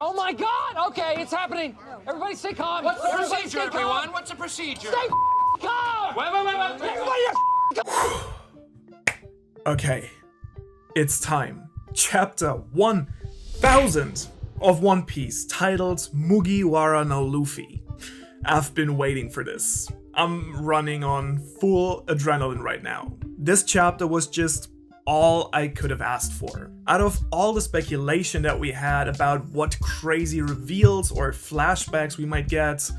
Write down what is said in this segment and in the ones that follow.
Oh my God! Okay, it's happening. Everybody stay calm. What's the Everybody procedure, stay everyone? calm. What's the procedure? Stay calm. Wait. Everybody. Okay, it's time. Chapter 1000 of One Piece, titled Mugiwara no Luffy. I've been waiting for this. I'm running on full adrenaline right now. This chapter was just all I could have asked for. Out of all the speculation that we had about what crazy reveals or flashbacks we might get,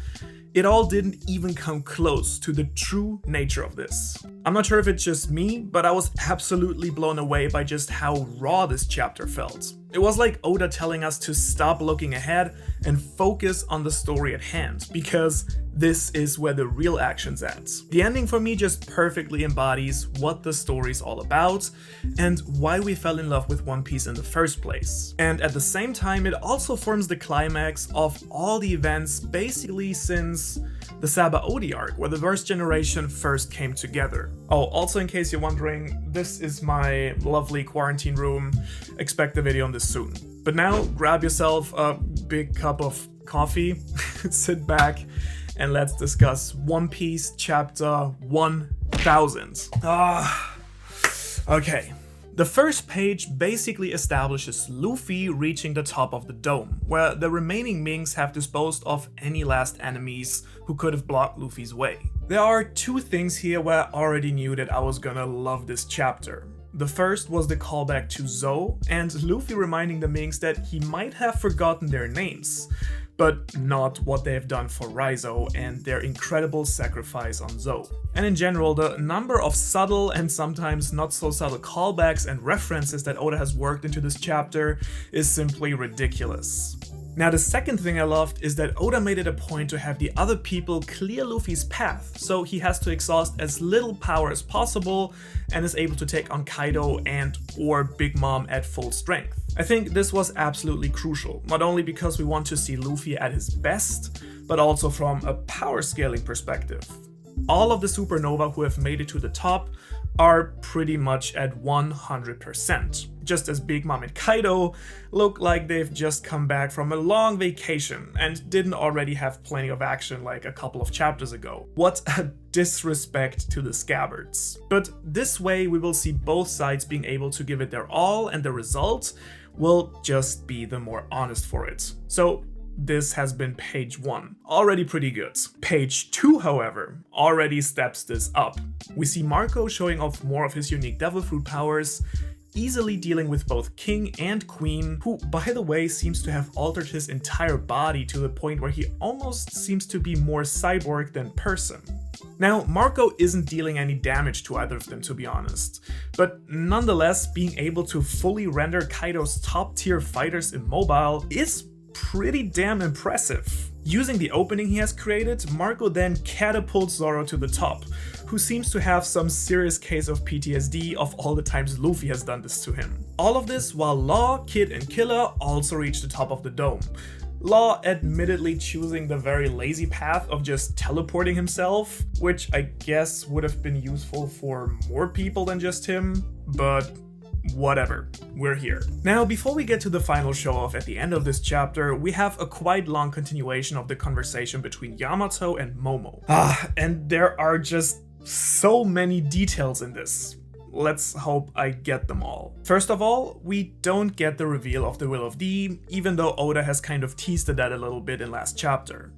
it all didn't even come close to the true nature of this. I'm not sure if it's just me, but I was absolutely blown away by just how raw this chapter felt. It was like Oda telling us to stop looking ahead and focus on the story at hand, because this is where the real action's at. The ending for me just perfectly embodies what the story's all about and why we fell in love with One Piece in the first place. And at the same time, it also forms the climax of all the events basically since the Sabaody arc, where the Verse Generation first came together. Oh, also in case you're wondering, this is my lovely quarantine room. Expect a video on this soon. But now, grab yourself a big cup of coffee, sit back, and let's discuss One Piece Chapter 1000. Okay. The first page basically establishes Luffy reaching the top of the dome, where the remaining Minks have disposed of any last enemies who could have blocked Luffy's way. There are two things here where I already knew that I was gonna love this chapter. The first was the callback to Zou, and Luffy reminding the Minks that he might have forgotten their names, but not what they have done for Raizo and their incredible sacrifice on Zou. And in general, the number of subtle and sometimes not so subtle callbacks and references that Oda has worked into this chapter is simply ridiculous. Now, the second thing I loved is that Oda made it a point to have the other people clear Luffy's path, so he has to exhaust as little power as possible and is able to take on Kaido and or Big Mom at full strength. I think this was absolutely crucial, not only because we want to see Luffy at his best, but also from a power scaling perspective. All of the supernova who have made it to the top are pretty much at 100%, just as Big Mom and Kaido look like they've just come back from a long vacation and didn't already have plenty of action like a couple of chapters ago. What a disrespect to the Scabbards. But this way we will see both sides being able to give it their all, and the result will just be the more honest for it. So this has been page 1. Already pretty good. Page 2, however, already steps this up. We see Marco showing off more of his unique devil fruit powers, easily dealing with both King and Queen, who, by the way, seems to have altered his entire body to the point where he almost seems to be more cyborg than person. Now, Marco isn't dealing any damage to either of them, to be honest, but nonetheless, being able to fully render Kaido's top tier fighters immobile is pretty damn impressive. Using the opening he has created, Marco then catapults Zoro to the top, who seems to have some serious case of PTSD of all the times Luffy has done this to him. All of this while Law, Kid, and Killer also reach the top of the dome. Law admittedly choosing the very lazy path of just teleporting himself, which I guess would have been useful for more people than just him, but whatever, we're here. Now, before we get to the final show-off at the end of this chapter, we have a quite long continuation of the conversation between Yamato and Momo. And there are just so many details in this. Let's hope I get them all. First of all, we don't get the reveal of the Will of D, even though Oda has kind of teased at that a little bit in last chapter.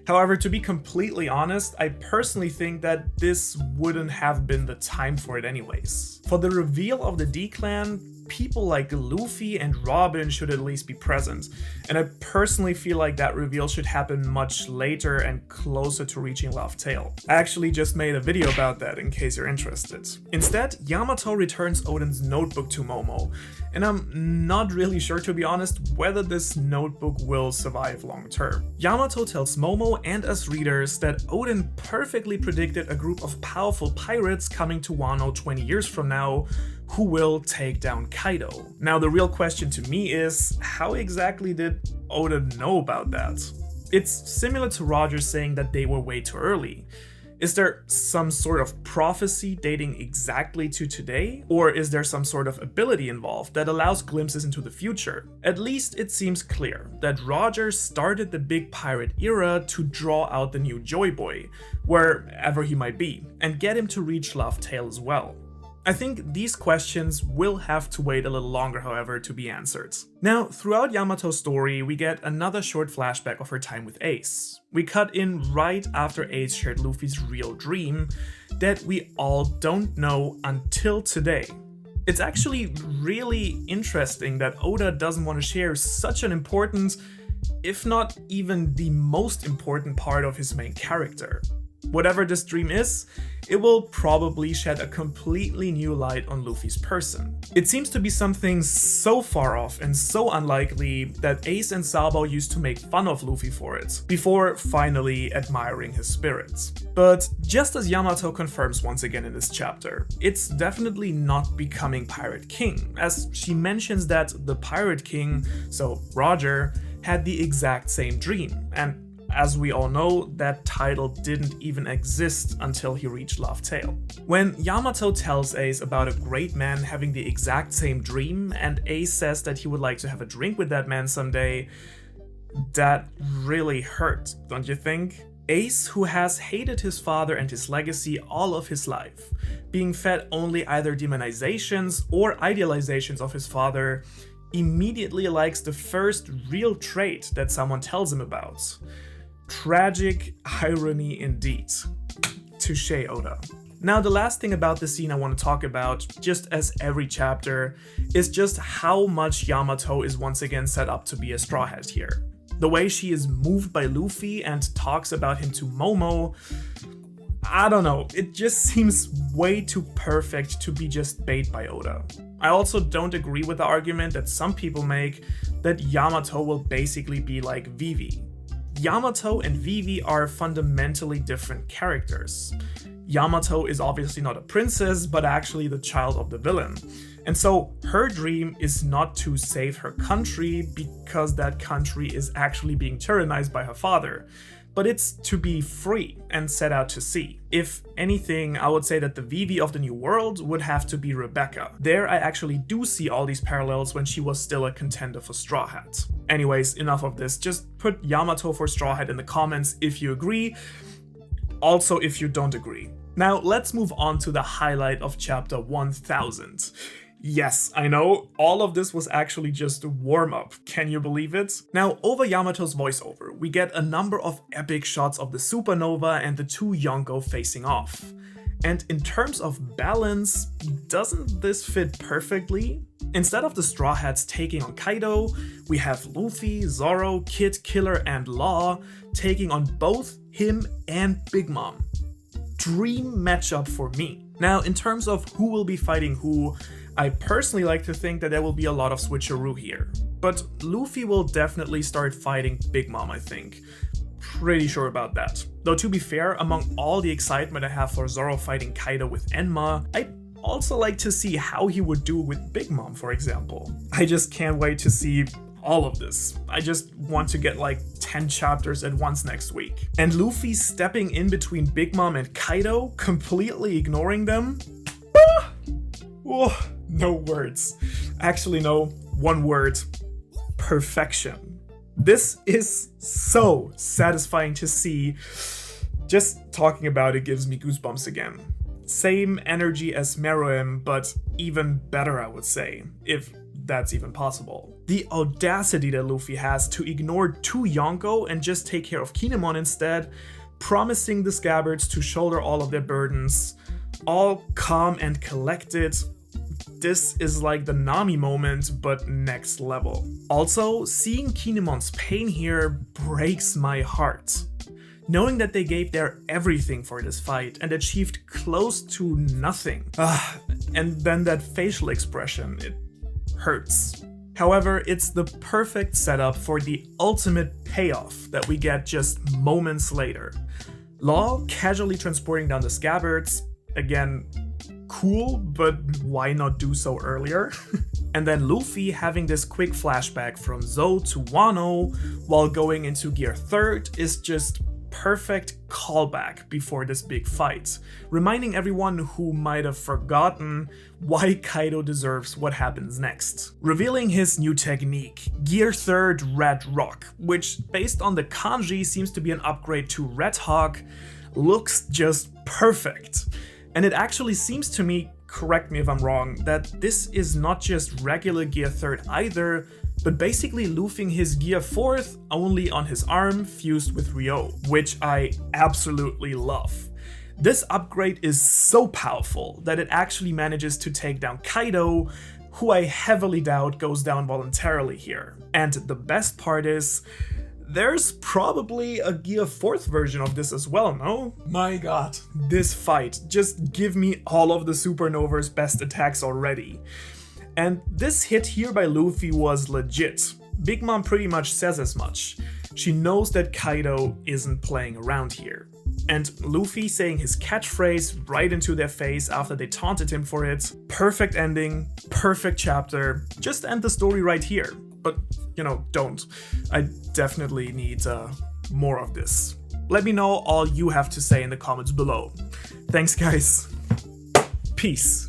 However, to be completely honest, I personally think that this wouldn't have been the time for it anyways. For the reveal of the D-Clan, people like Luffy and Robin should at least be present, and I personally feel like that reveal should happen much later and closer to reaching Laugh Tale. I actually just made a video about that in case you're interested. Instead, Yamato returns Oden's notebook to Momo, and I'm not really sure, to be honest, whether this notebook will survive long term. Yamato tells Momo and us readers that Oden perfectly predicted a group of powerful pirates coming to Wano 20 years from now, who will take down Kaido. Now, the real question to me is, how exactly did Oda know about that? It's similar to Roger saying that they were way too early. Is there some sort of prophecy dating exactly to today? Or is there some sort of ability involved that allows glimpses into the future? At least it seems clear that Roger started the big pirate era to draw out the new Joy Boy, wherever he might be, and get him to reach Laugh-Tale as well. I think these questions will have to wait a little longer, however, to be answered. Now, throughout Yamato's story, we get another short flashback of her time with Ace. We cut in right after Ace shared Luffy's real dream that we all don't know until today. It's actually really interesting that Oda doesn't want to share such an important, if not even the most important part of his main character. Whatever this dream is, it will probably shed a completely new light on Luffy's person. It seems to be something so far off and so unlikely that Ace and Sabo used to make fun of Luffy for it, before finally admiring his spirits. But just as Yamato confirms once again in this chapter, it's definitely not becoming Pirate King, as she mentions that the Pirate King, so Roger, had the exact same dream, and as we all know, that title didn't even exist until he reached Laugh-Tale. When Yamato tells Ace about a great man having the exact same dream, and Ace says that he would like to have a drink with that man someday, that really hurt, don't you think? Ace, who has hated his father and his legacy all of his life, being fed only either demonizations or idealizations of his father, immediately likes the first real trait that someone tells him about. Tragic irony indeed. Touché, Oda. Now, the last thing about the scene I want to talk about, just as every chapter, is just how much Yamato is once again set up to be a Straw Hat here. The way she is moved by Luffy and talks about him to Momo, I don't know, it just seems way too perfect to be just bait by Oda. I also don't agree with the argument that some people make that Yamato will basically be like Vivi. Yamato and Vivi are fundamentally different characters. Yamato is obviously not a princess, but actually the child of the villain. And so her dream is not to save her country because that country is actually being tyrannized by her father, but it's to be free and set out to sea. If anything, I would say that the Vivi of the New World would have to be Rebecca. There I actually do see all these parallels when she was still a contender for Straw Hat. Anyways, enough of this. Just put Yamato for Straw Hat in the comments if you agree. Also if you don't agree. Now let's move on to the highlight of chapter 1000. Yes, I know, all of this was actually just a warm-up, can you believe it? Now, over Yamato's voiceover, we get a number of epic shots of the supernova and the two Yonko facing off. And in terms of balance, doesn't this fit perfectly? Instead of the Straw Hats taking on Kaido, we have Luffy, Zoro, Kid, Killer, and Law taking on both him and Big Mom. Dream matchup for me. Now, in terms of who will be fighting who, I personally like to think that there will be a lot of switcheroo here. But Luffy will definitely start fighting Big Mom, I think. Pretty sure about that. Though to be fair, among all the excitement I have for Zoro fighting Kaido with Enma, I'd also like to see how he would do with Big Mom, for example. I just can't wait to see all of this. I just want to get like 10 chapters at once next week. And Luffy stepping in between Big Mom and Kaido, completely ignoring them? Oh, no words. Actually, no, one word. Perfection. This is so satisfying to see. Just talking about it gives me goosebumps again. Same energy as Meruem, but even better, I would say, if that's even possible. The audacity that Luffy has to ignore two Yonko and just take care of Kinemon instead, promising the Scabbards to shoulder all of their burdens, all calm and collected. This is like the Nami moment, but next level. Also, seeing Kinemon's pain here breaks my heart. Knowing that they gave their everything for this fight and achieved close to nothing. And then that facial expression, it hurts. However, it's the perfect setup for the ultimate payoff that we get just moments later. Law casually transporting down the Scabbards, again, cool, but why not do so earlier? And then Luffy having this quick flashback from Zou to Wano while going into Gear 3rd is just perfect callback before this big fight, reminding everyone who might have forgotten why Kaido deserves what happens next. Revealing his new technique, Gear 3rd Red Rock, which based on the kanji seems to be an upgrade to Red Hawk, looks just perfect. And it actually seems to me, correct me if I'm wrong, that this is not just regular Gear 3rd either, but basically loofing his Gear 4th only on his arm fused with Ryo, which I absolutely love. This upgrade is so powerful that it actually manages to take down Kaido, who I heavily doubt goes down voluntarily here. And the best part is, there's probably a Gear 4th version of this as well, no? My god, this fight, just give me all of the Supernova's best attacks already. And this hit here by Luffy was legit. Big Mom pretty much says as much. She knows that Kaido isn't playing around here. And Luffy saying his catchphrase right into their face after they taunted him for it. Perfect ending, perfect chapter. Just end the story right here. But, you know, don't. I definitely need more of this. Let me know all you have to say in the comments below. Thanks, guys. Peace.